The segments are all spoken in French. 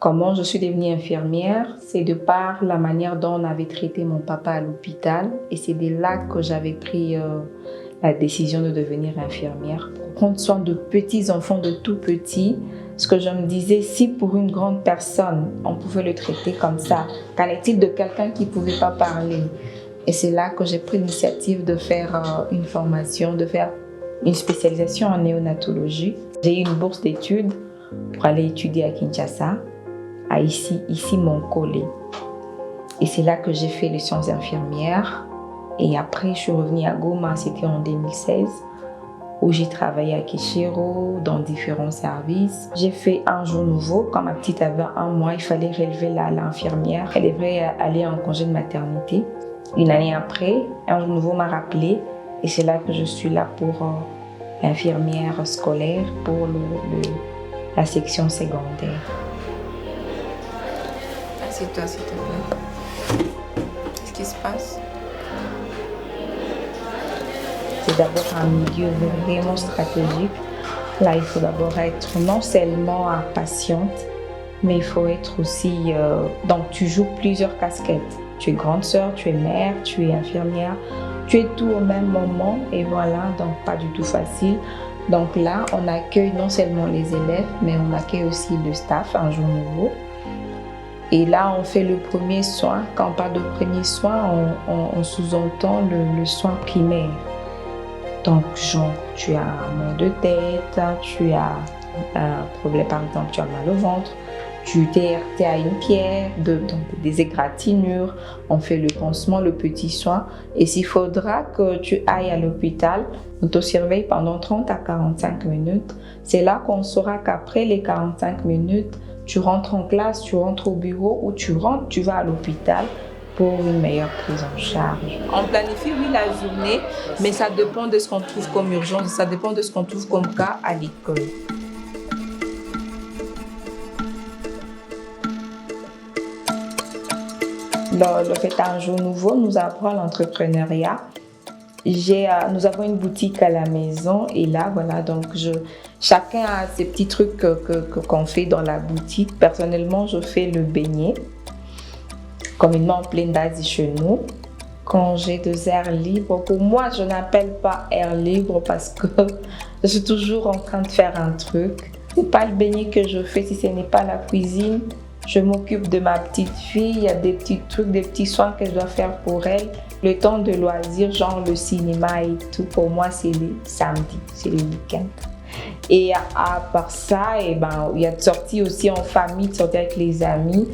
Comment je suis devenue infirmière, c'est de par la manière dont on avait traité mon papa à l'hôpital. Et c'est de là que j'avais pris la décision de devenir infirmière. Pour prendre soin de petits enfants, de tout petits. Ce que je me disais, si pour une grande personne, on pouvait le traiter comme ça, qu'en est-il de quelqu'un qui ne pouvait pas parler? Et c'est là que j'ai pris l'initiative de faire une formation, de faire une spécialisation en néonatologie. J'ai eu une bourse d'études pour aller étudier à Kinshasa, à ici Moncole. Et c'est là que j'ai fait les sciences infirmières. Et après, je suis revenue à Goma, c'était en 2016, où j'ai travaillé à Keshero, dans différents services. J'ai fait un jour nouveau. Quand ma petite avait 1 mois, il fallait relever l'infirmière. Elle devrait aller en congé de maternité. Une année après, un jour nouveau m'a rappelé. Et c'est là que je suis là pour l'infirmière scolaire, pour la section secondaire. Assieds-toi, s'il te plaît. Qu'est-ce qui se passe? C'est d'abord un milieu vraiment stratégique. Là, il faut d'abord être non seulement patiente, mais il faut être aussi... donc, tu joues plusieurs casquettes. Tu es grande sœur, tu es mère, tu es infirmière. Tu es tout au même moment et voilà, donc pas du tout facile. Donc là, on accueille non seulement les élèves, mais on accueille aussi le staff, un jour nouveau. Et là, on fait le premier soin. Quand on parle de premier soin, on sous-entend le soin primaire. Donc, genre, tu as un mal de tête, tu as un problème, par exemple, tu as mal au ventre, tu t'es heurté à une pierre, donc des égratignures, on fait le pansement, le petit soin. Et s'il faudra que tu ailles à l'hôpital, on te surveille pendant 30 à 45 minutes. C'est là qu'on saura qu'après les 45 minutes, tu rentres en classe, tu rentres au bureau ou tu rentres, tu vas à l'hôpital pour une meilleure prise en charge. On planifie, oui, la journée, mais ça dépend de ce qu'on trouve comme urgence, ça dépend de ce qu'on trouve comme cas à l'école. Le fait un jour nouveau nous apprend l'entrepreneuriat. Nous avons une boutique à la maison et là, voilà, donc chacun a ses petits trucs qu'on fait dans la boutique. Personnellement, je fais le beignet, communément en pleine d'Asie chez nous. Quand j'ai 2 heures libres, pour moi, je n'appelle pas heure libre parce que je suis toujours en train de faire un truc. C'est pas le beignet que je fais si ce n'est pas la cuisine. Je m'occupe de ma petite fille, il y a des petits trucs, des petits soins que je dois faire pour elle. Le temps de loisirs, genre le cinéma et tout, pour moi, c'est les samedis, c'est les week-ends. Et à part ça, il y a de sorties aussi en famille, de sorties avec les amis.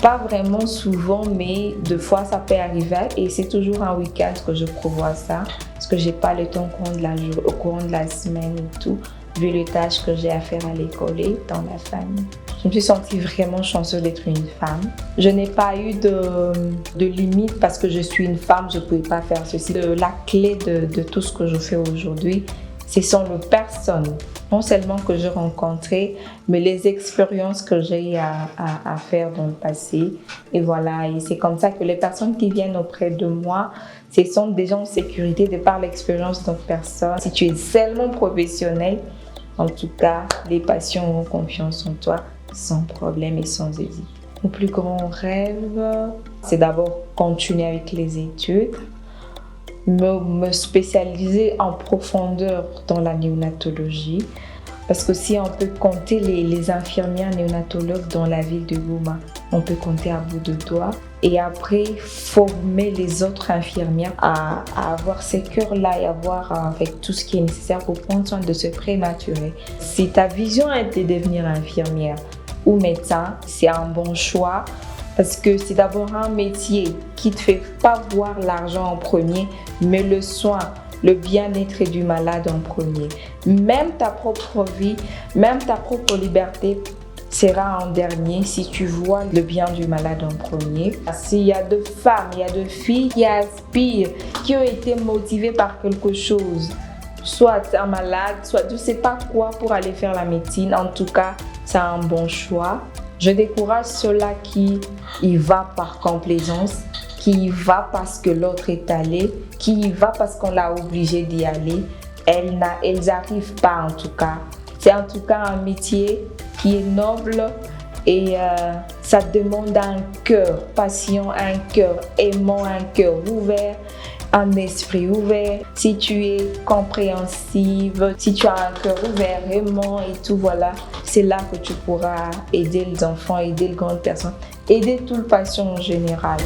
Pas vraiment souvent, mais 2 fois, ça peut arriver. Et c'est toujours un week-end que je prévois ça, parce que je n'ai pas le temps au courant de la semaine et tout, vu les tâches que j'ai à faire à l'école et dans la famille. Je me suis sentie vraiment chanceuse d'être une femme. Je n'ai pas eu de limite parce que je suis une femme, je ne pouvais pas faire ceci. La clé de tout ce que je fais aujourd'hui, ce sont les personnes, non seulement que j'ai rencontrées, mais les expériences que j'ai eu à faire dans le passé. Et voilà, et c'est comme ça que les personnes qui viennent auprès de moi, ce sont des gens en sécurité de par l'expérience d'autres personnes. Si tu es seulement professionnel, en tout cas, les patients auront confiance en toi sans problème et sans hésiter. Mon plus grand rêve, c'est d'abord continuer avec les études, me spécialiser en profondeur dans la néonatologie. Parce que si on peut compter les infirmières néonatologues dans la ville de Goma, on peut compter à bout de doigts. Et après, former les autres infirmières à avoir ces cœurs-là et avoir avec tout ce qui est nécessaire pour prendre soin de ce prématuré. Si ta vision est de devenir infirmière ou médecin, c'est un bon choix. Parce que c'est d'abord un métier qui ne te fait pas voir l'argent en premier, mais le soin, le bien-être du malade en premier. Même ta propre vie, même ta propre liberté sera en dernier si tu vois le bien du malade en premier. S'il y a de femmes, il y a de filles qui aspirent, qui ont été motivées par quelque chose, soit un malade, soit je ne sais pas quoi pour aller faire la médecine, en tout cas, c'est un bon choix. Je décourage ceux-là qui y va par complaisance, qui y va parce que l'autre est allé, qui y va parce qu'on l'a obligé d'y aller. Elles n'arrivent pas en tout cas. C'est en tout cas un métier qui est noble, Et ça demande un cœur patient, un cœur aimant, un cœur ouvert, un esprit ouvert. Si tu es compréhensive, si tu as un cœur ouvert, aimant et tout, voilà, c'est là que tu pourras aider les enfants, aider les grandes personnes, aider tout le patient en général.